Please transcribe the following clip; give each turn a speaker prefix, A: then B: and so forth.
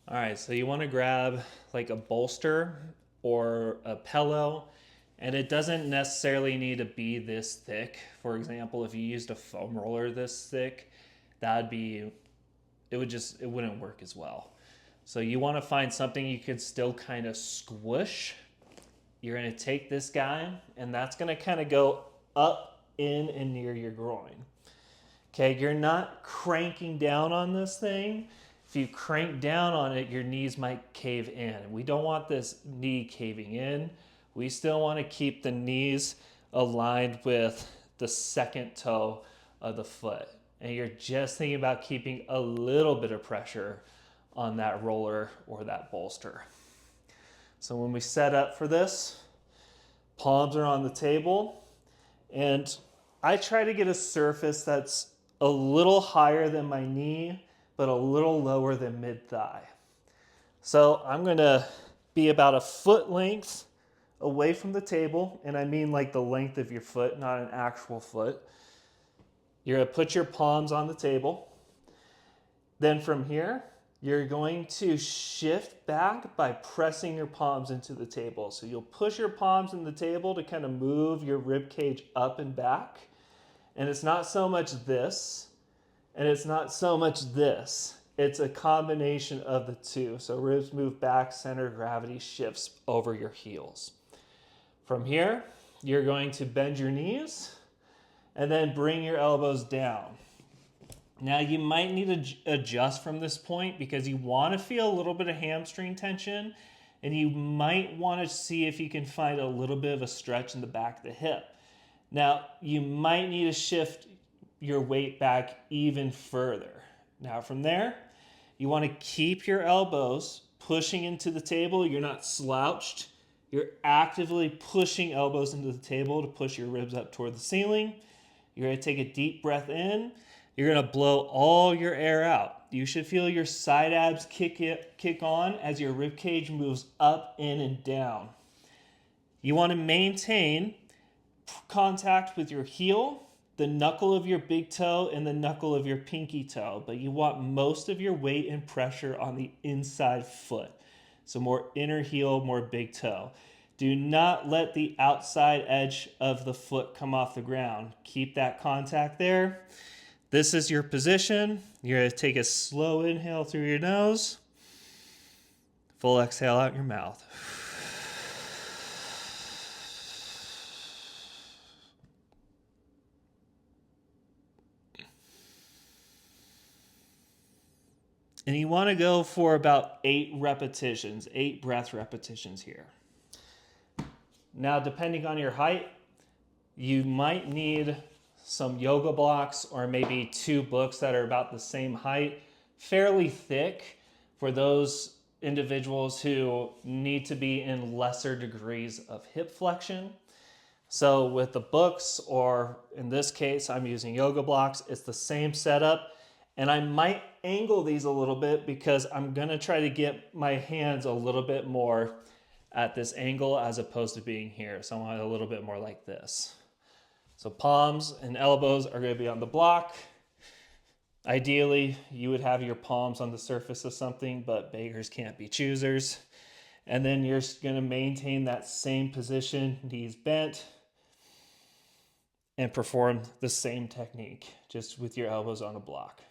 A: All right, so you want to grab like a bolster or a pillow, and it doesn't necessarily need to be this thick. For example, if you used a foam roller this thick, that'd be it wouldn't work as well. So you want to find something you could still kind of squish. You're going to take this guy, and that's going to kind of go up in and near your groin. Okay, you're not cranking down on this thing. If you crank down on it, your knees might cave in. We don't want this knee caving in. We still want to keep the knees aligned with the second toe of the foot. And you're just thinking about keeping a little bit of pressure on that roller or that bolster. So when we set up for this, palms are on the table, and I try to get a surface that's a little higher than my knee, but a little lower than mid thigh. So I'm gonna be about a foot length away from the table, and I mean like the length of your foot, not an actual foot. You're gonna put your palms on the table. Then from here, you're going to shift back by pressing your palms into the table. So you'll push your palms in the table to kind of move your rib cage up and back. And it's not so much this, and it's not so much this. It's a combination of the two. So ribs move back, center of gravity shifts over your heels. From here, you're going to bend your knees and then bring your elbows down. Now you might need to adjust from this point because you want to feel a little bit of hamstring tension, and you might want to see if you can find a little bit of a stretch in the back of the hip. Now you might need to shift your weight back even further. Now from there, you want to keep your elbows pushing into the table. You're not slouched. You're actively pushing elbows into the table to push your ribs up toward the ceiling. You're going to take a deep breath in. You're going to blow all your air out. You should feel your side abs kick on as your rib cage moves up, in, and down. You want to maintain contact with your heel, the knuckle of your big toe, and the knuckle of your pinky toe, but you want most of your weight and pressure on the inside foot. So more inner heel, more big toe. Do not let the outside edge of the foot come off the ground. Keep that contact there. This is your position. You're going to take a slow inhale through your nose, full exhale out your mouth. And you want to go for about 8 breath repetitions here. Now, depending on your height, you might need some yoga blocks or maybe 2 books that are about the same height, fairly thick for those individuals who need to be in lesser degrees of hip flexion. So with the books, or in this case, I'm using yoga blocks, it's the same setup. And I might angle these a little bit because I'm gonna try to get my hands a little bit more at this angle as opposed to being here. So I want it a little bit more like this. So palms and elbows are gonna be on the block. Ideally, you would have your palms on the surface of something, but beggars can't be choosers. And then you're gonna maintain that same position, knees bent, and perform the same technique, just with your elbows on a block.